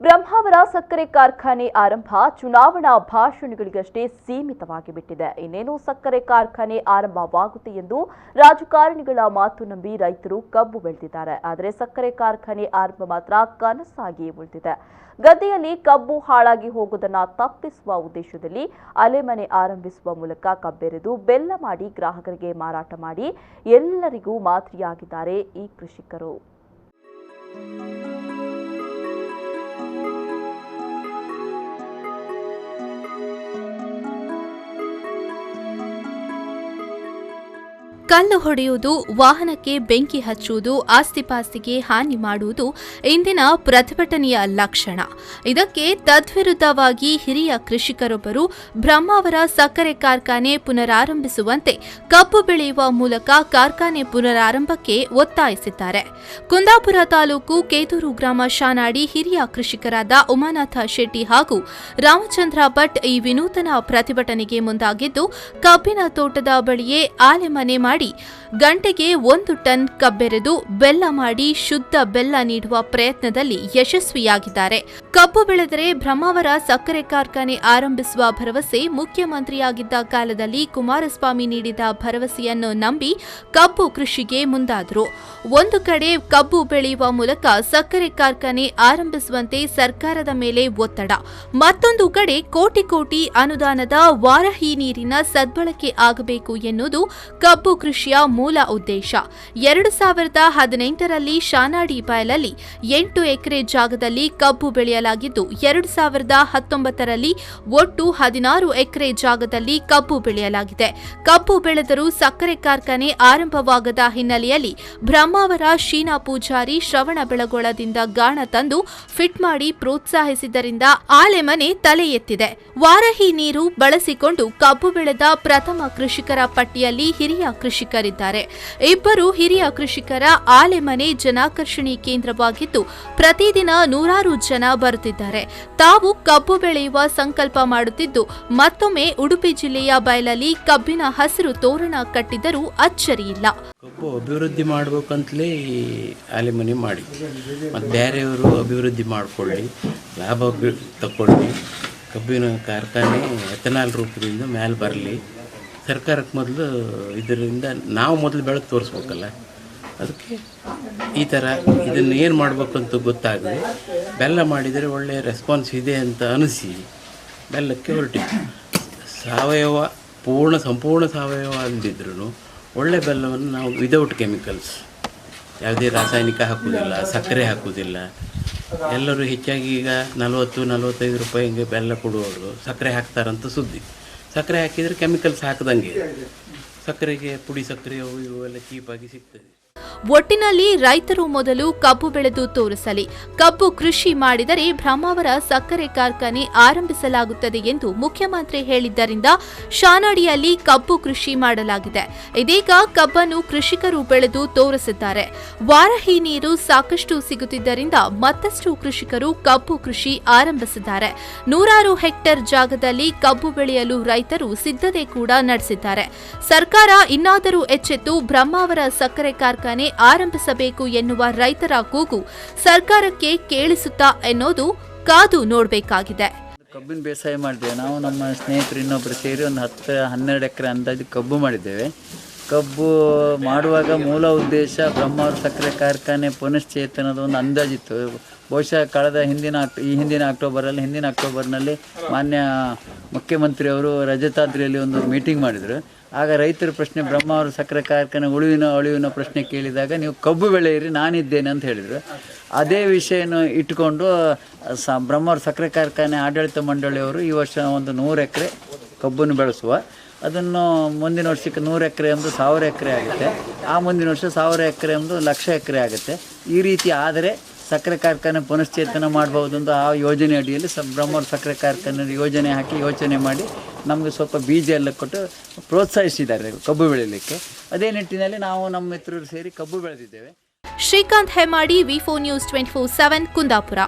ಬ್ರಹ್ಮಾವರ ಸಕ್ಕರೆ ಕಾರ್ಖಾನೆ ಆರಂಭ ಚುನಾವಣಾ ಭಾಷಣಗಳಿಗಷ್ಟೇ ಸೀಮಿತವಾಗಿ ಬಿಟ್ಟಿದೆ. ಇನ್ನೇನು ಸಕ್ಕರೆ ಕಾರ್ಖಾನೆ ಆರಂಭವಾಗುತ್ತೆ ಎಂದು ರಾಜಕಾರಣಿಗಳ ಮಾತು ನಂಬಿ ರೈತರು ಕಬ್ಬು ಬೆಳೆದಿದ್ದಾರೆ. ಆದರೆ ಸಕ್ಕರೆ ಕಾರ್ಖಾನೆ ಆರಂಭ ಮಾತ್ರ ಕನಸಾಗಿ ಉಳಿದಿದೆ. ಗದ್ದೆಯಲ್ಲಿ ಕಬ್ಬು ಹಾಳಾಗಿ ಹೋಗುವುದನ್ನು ತಪ್ಪಿಸುವ ಉದ್ದೇಶದಲ್ಲಿ ಅಲೆಮನೆ ಆರಂಭಿಸುವ ಮೂಲಕ ಕಬ್ಬೆರೆದು ಬೆಲ್ಲ ಮಾಡಿ ಗ್ರಾಹಕರಿಗೆ ಮಾರಾಟ ಮಾಡಿ ಎಲ್ಲರಿಗೂ ಮಾದರಿಯಾಗಿದ್ದಾರೆ ಈ ಕೃಷಿಕರು. ಕಲ್ಲು ಹೊಡೆಯುವುದು, ವಾಹನಕ್ಕೆ ಬೆಂಕಿ ಹಚ್ಚುವುದು, ಆಸ್ತಿಪಾಸ್ತಿಗೆ ಹಾನಿ ಮಾಡುವುದು ಇಂದಿನ ಪ್ರತಿಭಟನೆಯ ಲಕ್ಷಣ. ಇದಕ್ಕೆ ತದ್ವಿರುದ್ಧವಾಗಿ ಹಿರಿಯ ಕೃಷಿಕರೊಬ್ಬರು ಬ್ರಹ್ಮಾವರ ಸಕ್ಕರೆ ಕಾರ್ಖಾನೆ ಪುನರಾರಂಭಿಸುವಂತೆ ಕಬ್ಬು ಬೆಳೆಯುವ ಮೂಲಕ ಕಾರ್ಖಾನೆ ಪುನರಾರಂಭಕ್ಕೆ ಒತ್ತಾಯಿಸಿದ್ದಾರೆ. ಕುಂದಾಪುರ ತಾಲೂಕು ಕೇತೂರು ಗ್ರಾಮ ಶಾನಾಡಿ ಹಿರಿಯ ಕೃಷಿಕರಾದ ಉಮಾನಾಥ ಶೆಟ್ಟಿ ಹಾಗೂ ರಾಮಚಂದ್ರ ಭಟ್ ಈ ವಿನೂತನ ಪ್ರತಿಭಟನೆಗೆ ಮುಂದಾಗಿದ್ದು, ಕಬ್ಬಿನ ತೋಟದ ಬಳಿಯೇ ಆಲೆಮನೆ ಮಾಡಿ ಗಂಟೆಗೆ 1 ಟನ್ ಕಬ್ಬೆರೆದು ಬೆಲ್ಲ ಮಾಡಿ ಶುದ್ಧ ಬೆಲ್ಲ ನೀಡುವ ಪ್ರಯತ್ನದಲ್ಲಿ ಯಶಸ್ವಿಯಾಗಿದ್ದಾರೆ. ಕಬ್ಬು ಬೆಳೆದರೆ ಬ್ರಹ್ಮಾವರ ಸಕ್ಕರೆ ಕಾರ್ಖಾನೆ ಆರಂಭಿಸುವ ಭರವಸೆ ಮುಖ್ಯಮಂತ್ರಿಯಾಗಿದ್ದ ಕಾಲದಲ್ಲಿ ಕುಮಾರಸ್ವಾಮಿ ನೀಡಿದ ಭರವಸೆಯನ್ನು ನಂಬಿ ಕಬ್ಬು ಕೃಷಿಗೆ ಮುಂದಾದರು. ಒಂದು ಕಡೆ ಕಬ್ಬು ಬೆಳೆಯುವ ಮೂಲಕ ಸಕ್ಕರೆ ಕಾರ್ಖಾನೆ ಆರಂಭಿಸುವಂತೆ ಸರ್ಕಾರದ ಮೇಲೆ ಒತ್ತಡ, ಮತ್ತೊಂದು ಕಡೆ ಕೋಟಿ ಕೋಟಿ ಅನುದಾನದ ವಾರಾಹಿ ನೀರಿನ ಸದ್ಬಳಕೆ ಆಗಬೇಕು ಎನ್ನುವುದು ಕಬ್ಬು ಕೃಷಿಯ ಮೂಲ ಉದ್ದೇಶ. 2018ರಲ್ಲಿ ಶಾನಾಡಿ ಬಯಲಲ್ಲಿ 8 ಎಕರೆ ಜಾಗದಲ್ಲಿ ಕಬ್ಬು ಬೆಳೆಯಲಾಗಿದ್ದು, 2019ರಲ್ಲಿ ಒಟ್ಟು 16 ಎಕರೆ ಜಾಗದಲ್ಲಿ ಕಬ್ಬು ಬೆಳೆಯಲಾಗಿದೆ. ಕಬ್ಬು ಬೆಳೆದರೂ ಸಕ್ಕರೆ ಕಾರ್ಖಾನೆ ಆರಂಭವಾಗದ ಹಿನ್ನೆಲೆಯಲ್ಲಿ ಬ್ರಹ್ಮಾವರ ಶೀನಾ ಪೂಜಾರಿ ಶ್ರವಣ ಬೆಳಗೊಳದಿಂದ ಗಾಣ ತಂದು ಫಿಟ್ ಮಾಡಿ ಪ್ರೋತ್ಸಾಹಿಸಿದ್ದರಿಂದ ಆಲೆಮನೆ ತಲೆ ಎತ್ತಿದೆ. ವಾರಾಹಿ ನೀರು ಬಳಸಿಕೊಂಡು ಕಬ್ಬು ಬೆಳೆದ ಪ್ರಥಮ ಕೃಷಿಕರ ಪಟ್ಟಿಯಲ್ಲಿ ಹಿರಿಯ ಕೃಷಿಕರಿದ್ದಾರೆ. ಇಬ್ಬರು ಹಿರಿಯ ಕೃಷಿಕರ ಆಲೆಮನೆ ಜನಾಕರ್ಷಣೆ ಕೇಂದ್ರವಾಗಿದ್ದು, ಪ್ರತಿದಿನ ನೂರಾರು ಜನ ಬರುತ್ತಿದ್ದಾರೆ. ತಾವು ಕಬ್ಬು ಬೆಳೆಯುವ ಸಂಕಲ್ಪ ಮಾಡುತ್ತಿದ್ದು, ಮತ್ತೊಮ್ಮೆ ಉಡುಪಿ ಜಿಲ್ಲೆಯ ಬಯಲಲ್ಲಿ ಕಬ್ಬಿನ ಹಸಿರು ತೋರಣ ಕಟ್ಟಿದರೂ ಅಚ್ಚರಿಯಿಲ್ಲ. ಕಬ್ಬು ಅಭಿವೃದ್ಧಿ ಮಾಡಬೇಕಂತಲೇ ಈ ಆಲೆಮನೆ ಮಾಡಿ, ಮತ್ತು ಬೇರೆಯವರು ಅಭಿವೃದ್ಧಿ ಮಾಡಿಕೊಳ್ಳಿ, ಲಾಭ ತಗೊಳ್ಳಿ, ಕಬ್ಬಿನ ಕಾರ್ಖಾನೆ ಎಥನಾಲ್ ರೂಪದಿಂದ ಮೇಲೆ ಬರಲಿ. ಸರ್ಕಾರಕ್ಕೆ ಮೊದಲು ಇದರಿಂದ ನಾವು ಮೊದಲು ಬೆಳೆದು ತೋರಿಸ್ಬೇಕಲ್ಲ, ಅದಕ್ಕೆ ಈ ಥರ ಇದನ್ನು ಏನು ಮಾಡಬೇಕು ಅಂತ ಗೊತ್ತಾಗದೆ ಬೆಲ್ಲ ಮಾಡಿದರೆ ಒಳ್ಳೆಯ ರೆಸ್ಪಾನ್ಸ್ ಇದೆ ಅಂತ ಅನಿಸಿ ಬೆಲ್ಲಕ್ಕೆ ಹೊರಟಿತ್ತು. ಸಾವಯವ ಸಂಪೂರ್ಣ ಸಾವಯವ ಅಲ್ಲದಿದ್ರೂ ಒಳ್ಳೆ ಬೆಲ್ಲವನ್ನು ನಾವು ವಿದೌಟ್ ಕೆಮಿಕಲ್ಸ್, ಯಾವುದೇ ರಾಸಾಯನಿಕ ಹಾಕೋದಿಲ್ಲ, ಸಕ್ಕರೆ ಹಾಕೋದಿಲ್ಲ. ಎಲ್ಲರೂ ಹೆಚ್ಚಾಗಿ ಈಗ 40-45 ರೂಪಾಯಿ ಹಿಂಗೆ ಬೆಲ್ಲ ಕೊಡುವವರು ಸಕ್ಕರೆ ಹಾಕ್ತಾರಂತ ಸುದ್ದಿ. ಸಕ್ಕರೆ ಹಾಕಿದರೆ ಕೆಮಿಕಲ್ಸ್ ಹಾಕದಂಗೆ ಸಕ್ಕರೆಗೆ ಪುಡಿ ಸಕ್ಕರೆ ಅವು ಇವೆಲ್ಲ ಚೀಪಾಗಿ ಸಿಗ್ತದೆ. ಒಟ್ಟಿನಲ್ಲಿ ರೈತರು ಮೊದಲು ಕಬ್ಬು ಬೆಳೆದು ತೋರಿಸಲಿ, ಕಬ್ಬು ಕೃಷಿ ಮಾಡಿದರೆ ಬ್ರಹ್ಮಾವರ ಸಕ್ಕರೆ ಕಾರ್ಖಾನೆ ಆರಂಭಿಸಲಾಗುತ್ತದೆ ಎಂದು ಮುಖ್ಯಮಂತ್ರಿ ಹೇಳಿದ್ದರಿಂದ ಶಾನಾಡಿಯಲ್ಲಿ ಕಬ್ಬು ಕೃಷಿ ಮಾಡಲಾಗಿದೆ. ಇದೀಗ ಕಬ್ಬನ್ನು ಕೃಷಿಕರು ಬೆಳೆದು ತೋರಿಸಿದ್ದಾರೆ. ವಾರಾಹಿ ನೀರು ಸಾಕಷ್ಟು ಸಿಗುತ್ತಿದ್ದರಿಂದ ಮತ್ತಷ್ಟು ಕೃಷಿಕರು ಕಬ್ಬು ಕೃಷಿ ಆರಂಭಿಸಿದ್ದಾರೆ. ನೂರಾರು ಹೆಕ್ಟೇರ್ ಜಾಗದಲ್ಲಿ ಕಬ್ಬು ಬೆಳೆಯಲು ರೈತರು ಸಿದ್ಧತೆ ಕೂಡ ನಡೆಸಿದ್ದಾರೆ. ಸರ್ಕಾರ ಇನ್ನಾದರೂ ಎಚ್ಚೆತ್ತು ಬ್ರಹ್ಮಾವರ ಸಕ್ಕರೆ ಕಾರ್ಖಾನೆ ಆರಂಭಿಸಬೇಕು ಎನ್ನುವ ರೈತರ ಕೂಗು ಸರ್ಕಾರಕ್ಕೆ ಕೇಳಿಸುತ್ತಾ ಎನ್ನುವುದು ಕಾದು ನೋಡಬೇಕಾಗಿದೆ. ಕಬ್ಬಿನ ಬೇಸಾಯ ಮಾಡಿದ್ದೇವೆ ನಾವು, ನಮ್ಮ ಸ್ನೇಹಿತರು ಇನ್ನೊಬ್ಬರು ಸೇರಿ ಒಂದು 10-12 ಎಕರೆ ಅಂದಾಜು ಕಬ್ಬು ಮಾಡಿದ್ದೇವೆ. ಕಬ್ಬು ಮಾಡುವಾಗ ಮೂಲ ಉದ್ದೇಶ ಬ್ರಹ್ಮಾವರ ಸಕ್ಕರೆ ಕಾರ್ಖಾನೆ ಪುನಶ್ಚೇತನದ ಒಂದು ಅಂದಾಜಿತ್ತು. ಬಹುಶಃ ಹಿಂದಿನ ಅಕ್ಟೋಬರ್ನಲ್ಲಿ ಮಾನ್ಯ ಮುಖ್ಯಮಂತ್ರಿಯವರು ರಜತಾದ್ರಿಯಲ್ಲಿ ಒಂದು ಮೀಟಿಂಗ್ ಮಾಡಿದರು. ಆಗ ರೈತರ ಪ್ರಶ್ನೆ, ಬ್ರಹ್ಮಾವರ ಸಕ್ಕರೆ ಕಾರ್ಖಾನೆ ಅಳಿವಿನ ಪ್ರಶ್ನೆ ಕೇಳಿದಾಗ ನೀವು ಕಬ್ಬು ಬೆಳೆಯಿರಿ ನಾನಿದ್ದೇನೆ ಅಂತ ಹೇಳಿದರು. ಅದೇ ವಿಷಯನ ಇಟ್ಕೊಂಡು ಬ್ರಹ್ಮಾವರ ಸಕ್ಕರೆ ಕಾರ್ಖಾನೆ ಆಡಳಿತ ಮಂಡಳಿಯವರು ಈ ವರ್ಷ ಒಂದು 100 ಎಕರೆ ಕಬ್ಬನ್ನು ಬೆಳೆಸುವ, ಅದನ್ನು ಮುಂದಿನ ವರ್ಷಕ್ಕೆ 100 ಎಕರೆ ಎಂಬುದು 1000 ಎಕರೆ ಆಗುತ್ತೆ. ಆ ಮುಂದಿನ ವರ್ಷ 1000 ಎಕರೆ ಎಂಬುದು 1,00,000 ಎಕರೆ ಆಗುತ್ತೆ. ಈ ರೀತಿ ಆದರೆ ಸಕ್ಕರೆ ಕಾರ್ಖಾನೆ ಪುನಶ್ಚೇತನ ಮಾಡಬಹುದು ಅಂತ ಆ ಯೋಜನೆ ಅಡಿಯಲ್ಲಿ ಬ್ರಹ್ಮಾವರ ಸಕ್ಕರೆ ಕಾರ್ಖಾನೆ ಯೋಚನೆ ಮಾಡಿ ನಮಗೆ ಸ್ವಲ್ಪ ಬೀಜ ಎಲ್ಲ ಕೊಟ್ಟು ಪ್ರೋತ್ಸಾಹಿಸಿದ್ದಾರೆ ಕಬ್ಬು ಬೆಳೆಯಲಿಕ್ಕೆ. ಅದೇ ನಿಟ್ಟಿನಲ್ಲಿ ನಾವು ನಮ್ಮ ಮಿತ್ರರು ಸೇರಿ ಕಬ್ಬು ಬೆಳೆದಿದ್ದೇವೆ. Srikanth Hemmadi, V4 News 24/7 Kundapura.